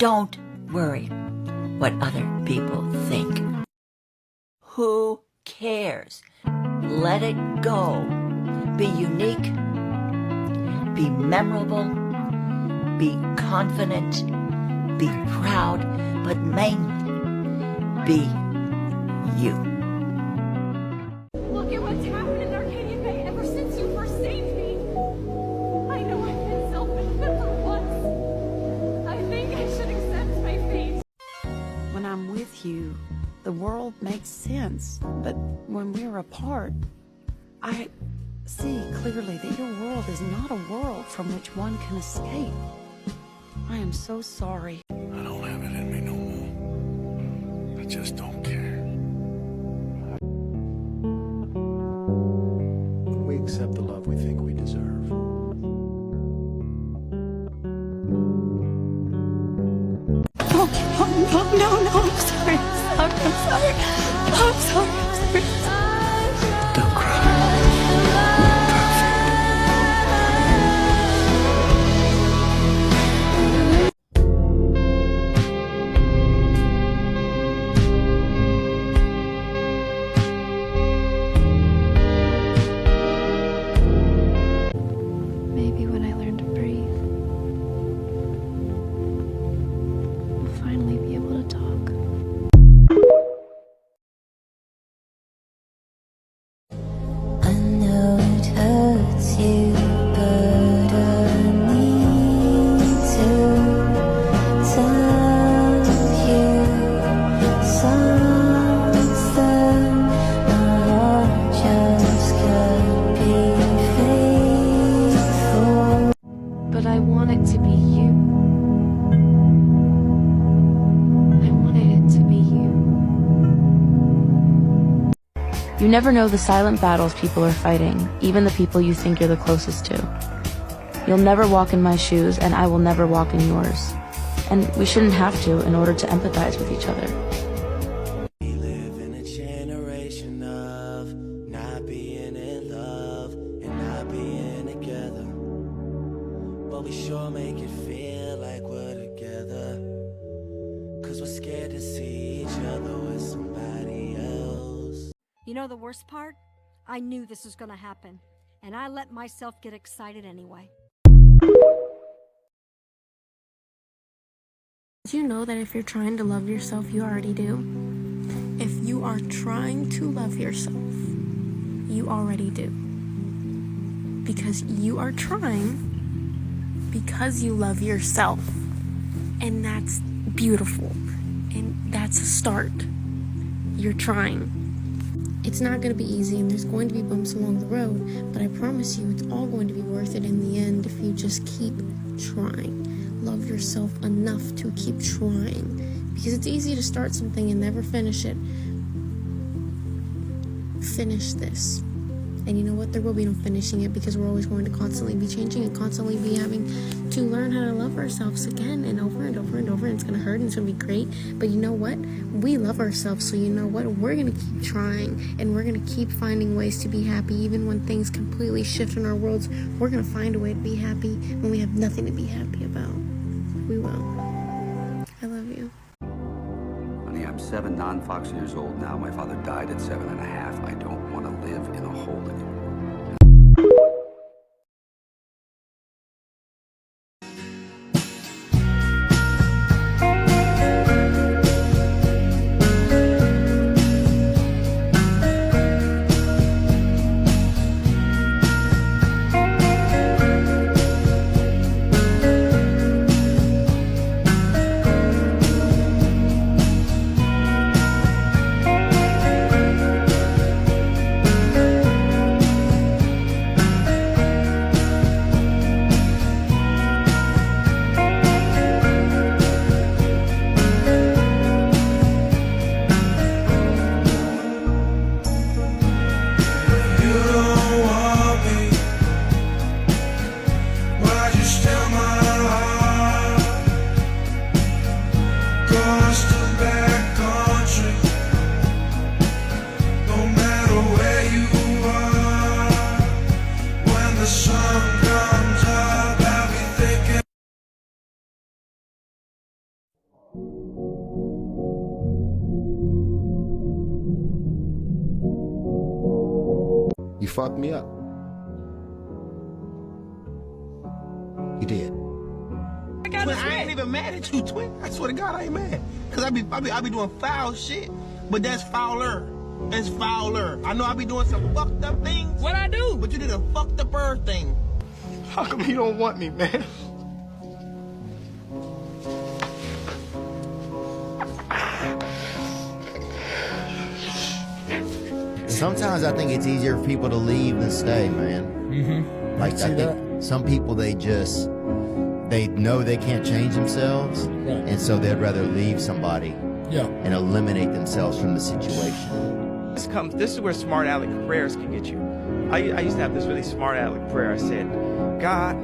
Don't worry what other people think. Who cares? Let it go. Be unique. Be memorable. Be confident. Be proud. But mainly, be you. Look at what's happened in Arcadia Bay ever since you first saved me. I know I've been selfish, but for once, I think I should accept my fate. When I'm with you, the world makes sense. But when we're apart, I see clearly that your world is not a world from which one can escape. I am so sorry. I don't have it in me no more. I just don't care. We accept the love we think we deserve. Oh, no, I'm sorry. I'm sorry. Don't cry. Maybe when I learn to breathe, we'll finally be able to talk. I know it hurts you, but I need to tell you something. My heart just can't be faithful. But I want it to be you. I wanted it to be you. You never know the silent battles people are fighting, even the people you think you're the closest to. You'll never walk in my shoes, and I will never walk in yours. And we shouldn't have to in order to empathize with each other. We live in a generation of not being in love and not being together. But we sure make it feel like we're together. Cause we're scared to see each other with somebody else. You know the worst part? I knew this was gonna happen, and I let myself get excited anyway. Did you know that if you're trying to love yourself, you already do? If you are trying to love yourself, you already do. Because you are trying because you love yourself. And that's beautiful. And that's a start. You're trying. It's not going to be easy, and there's going to be bumps along the road, but I promise you it's all going to be worth it in the end if you just keep trying. Love yourself enough to keep trying, because it's easy to start something and never finish it. Finish this. And you know what? There will be no finishing it, because we're always going to constantly be changing and constantly be having to learn how to love ourselves again and over and over and over, and it's going to hurt and it's going to be great. But you know what? We love ourselves, so you know what? We're going to keep trying, and we're going to keep finding ways to be happy. Even when things completely shift in our worlds, we're going to find a way to be happy when we have nothing to be happy about. We will. I love you. Honey, I'm 7 non-Fox years old now. My father died at 7.5. I don't want to live in a hole anymore. You fucked me up. You did. Twin, I ain't even mad at you, twin. I swear to God, I ain't mad. Cause I be doing foul shit, but that's fouler. That's fouler. I know I be doing some fucked up things. What I do? But you did a fucked up thing. How come you don't want me, man? Sometimes I think it's easier for people to leave than stay, man. Mm-hmm. Like I think some people they know they can't change themselves, and so they'd rather leave somebody and eliminate themselves from the situation. This is where smart aleck prayers can get you. I used to have this really smart aleck prayer. I said, God,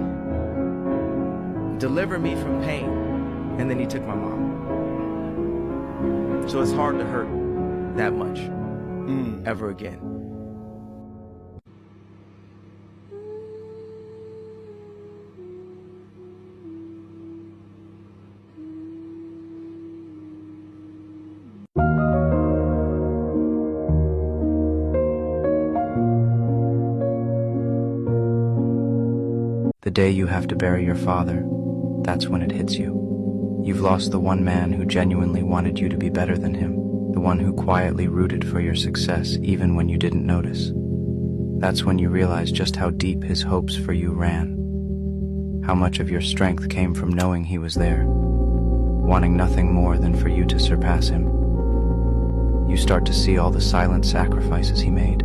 deliver me from pain. And then he took my mom. So it's hard to hurt that much ever again. The day you have to bury your father, that's when it hits you. You've lost the one man who genuinely wanted you to be better than him, the one who quietly rooted for your success even when you didn't notice. That's when you realize just how deep his hopes for you ran, how much of your strength came from knowing he was there, wanting nothing more than for you to surpass him. You start to see all the silent sacrifices he made,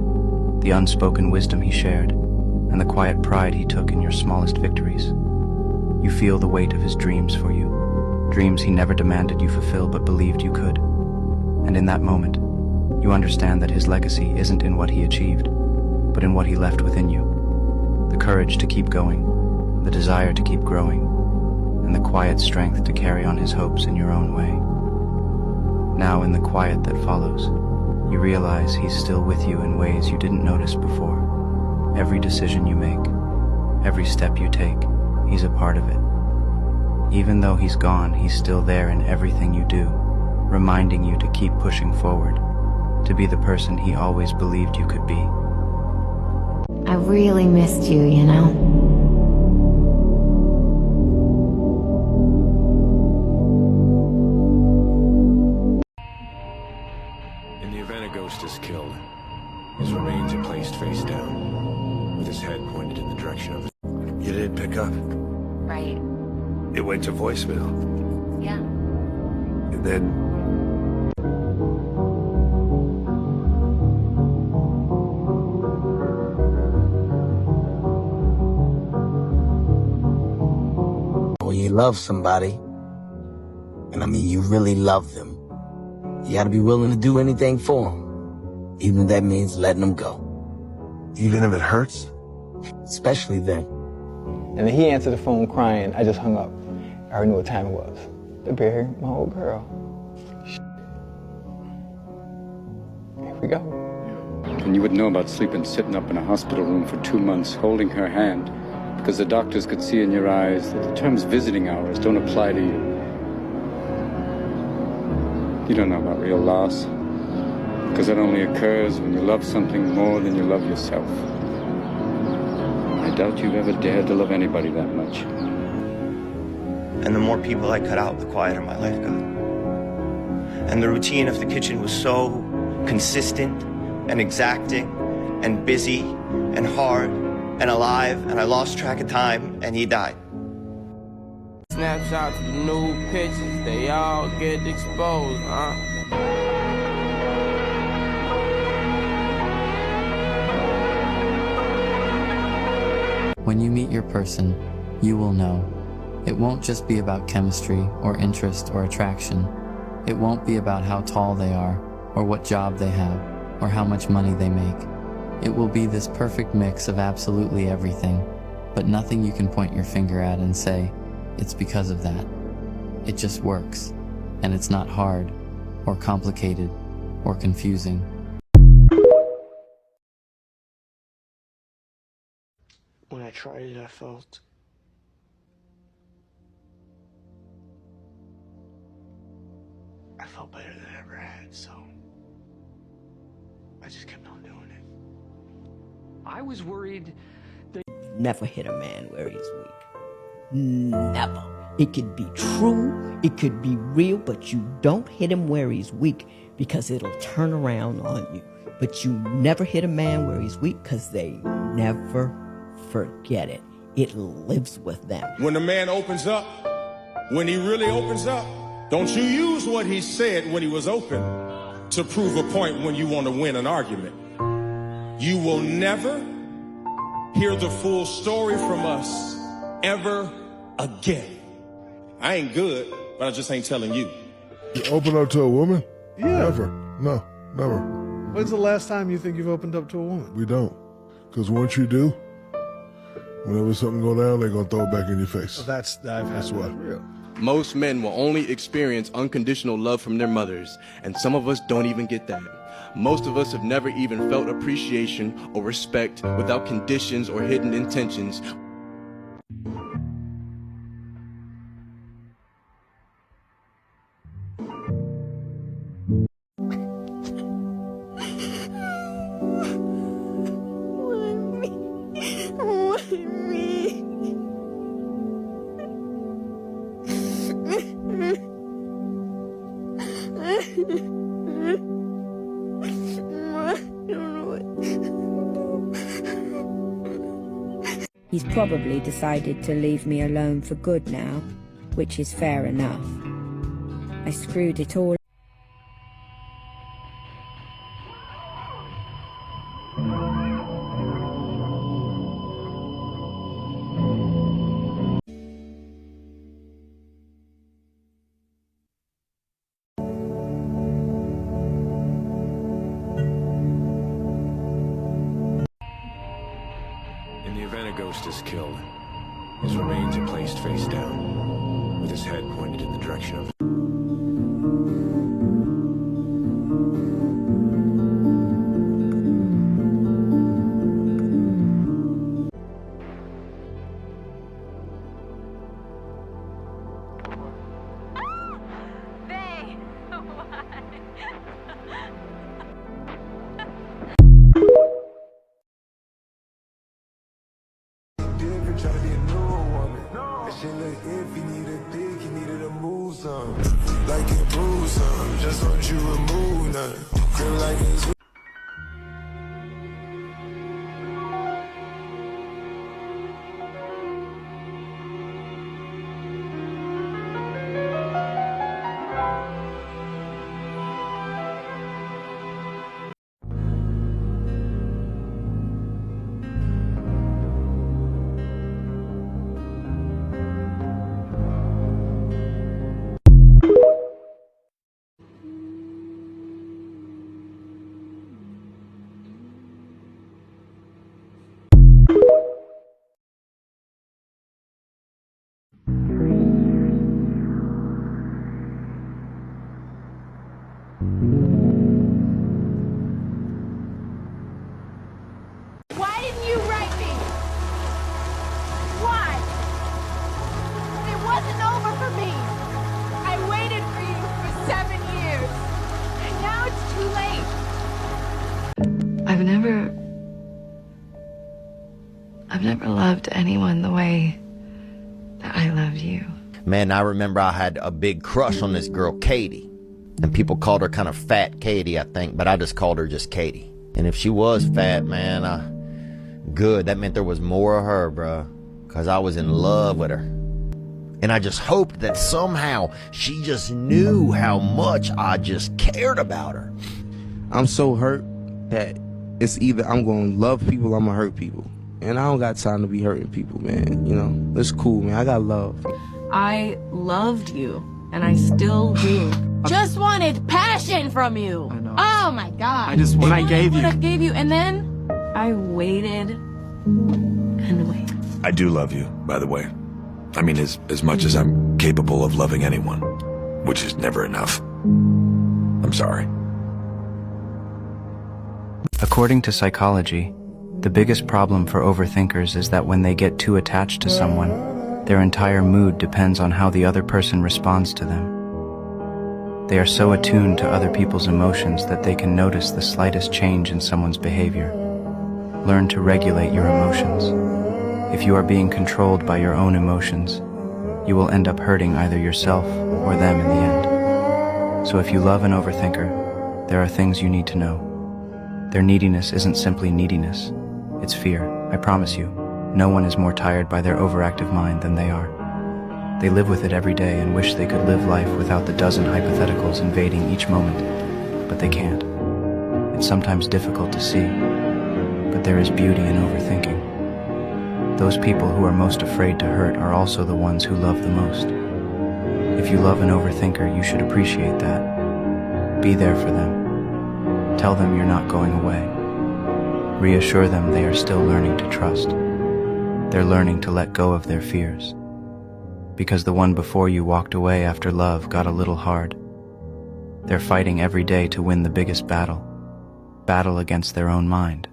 the unspoken wisdom he shared, and the quiet pride he took in your smallest victories. You feel the weight of his dreams for you, dreams he never demanded you fulfill but believed you could. And in that moment, you understand that his legacy isn't in what he achieved, but in what he left within you. The courage to keep going, the desire to keep growing, and the quiet strength to carry on his hopes in your own way. Now in the quiet that follows, you realize he's still with you in ways you didn't notice before. Every decision you make, every step you take, he's a part of it. Even though he's gone, he's still there in everything you do, reminding you to keep pushing forward, to be the person he always believed you could be. I really missed you, you know? In the event a ghost is killed, his remains are placed face down, with his head pointed in the direction of the... You didn't pick up. Right. It went to voicemail. Yeah. And then... When you love somebody, and I mean you really love them, you gotta be willing to do anything for them, even if that means letting them go. Even if it hurts? Especially then. And then he answered the phone crying. I just hung up. I already knew what time it was. They buried my old girl. Here we go. And you would know about sleeping sitting up in a hospital room for 2 months, holding her hand, because the doctors could see in your eyes that the terms visiting hours don't apply to you. You don't know about real loss, because it only occurs when you love something more than you love yourself. I doubt you've ever dared to love anybody that much. And the more people I cut out, the quieter my life got. And the routine of the kitchen was so consistent and exacting and busy and hard and alive, and I lost track of time, and he died. Snapshots of the new pictures, they all get exposed, huh? When you meet your person, you will know. It won't just be about chemistry or interest or attraction. It won't be about how tall they are or what job they have or how much money they make. It will be this perfect mix of absolutely everything, but nothing you can point your finger at and say, it's because of that. It just works, and it's not hard or complicated or confusing. When I tried it, I felt better than I ever had, so I just kept on doing it. I was worried that... Never hit a man where he's weak. Never. It could be true, it could be real, but you don't hit him where he's weak because it'll turn around on you. But you never hit a man where he's weak because they never forget it. It lives with them. When a man opens up, when he really opens up, don't you use what he said when he was open to prove a point when you want to win an argument. You will never hear the full story from us ever again. I ain't good, but I just ain't telling you. You open up to a woman? Yeah. Never. No, never. When's the last time you think you've opened up to a woman? We don't. Because once you do, whenever something go down, they're going to throw it back in your face. That's what. Real. Most men will only experience unconditional love from their mothers, and some of us don't even get that. Most of us have never even felt appreciation or respect without conditions or hidden intentions. He's probably decided to leave me alone for good now, which is fair enough. I screwed it all. Is killed. His remains are placed face down, with his head pointed in the direction of... Try to be a new woman. That shit look if you need a dick, you needed to move some. Like it bruise some, just want you remove none. Feel like it's Why didn't you write me? Why? It wasn't over for me. I waited for you for 7 years. And now it's too late. I've never loved anyone the way that I love you. Man, I remember I had a big crush on this girl, Katie. And people called her kind of Fat Katie, I think, but I just called her just Katie. And if she was fat, man, good. That meant there was more of her, bruh. Because I was in love with her. And I just hoped that somehow she just knew how much I just cared about her. I'm so hurt that it's either I'm going to love people or I'm going to hurt people. And I don't got time to be hurting people, man. You know, it's cool, man. I got love. I loved you, and I still do. Just wanted passion from you. I know. Oh my God. When I gave you. What I gave you, and then I waited and waited. I do love you, by the way. I mean, as much as I'm capable of loving anyone, which is never enough. I'm sorry. According to psychology, the biggest problem for overthinkers is that when they get too attached to someone, their entire mood depends on how the other person responds to them. They are so attuned to other people's emotions that they can notice the slightest change in someone's behavior. Learn to regulate your emotions. If you are being controlled by your own emotions, you will end up hurting either yourself or them in the end. So if you love an overthinker, there are things you need to know. Their neediness isn't simply neediness, it's fear. I promise you, no one is more tired by their overactive mind than they are. They live with it every day and wish they could live life without the dozen hypotheticals invading each moment, but they can't. It's sometimes difficult to see, but there is beauty in overthinking. Those people who are most afraid to hurt are also the ones who love the most. If you love an overthinker, you should appreciate that. Be there for them. Tell them you're not going away. Reassure them they are still learning to trust. They're learning to let go of their fears. Because the one before you walked away after love got a little hard. They're fighting every day to win the biggest battle against their own mind.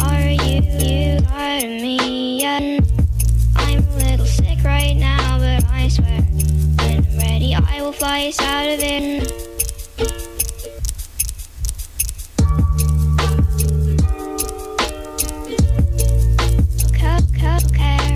Are you tired of me yet? I'm a little sick right now, but I swear when I'm ready I will fly us out of it.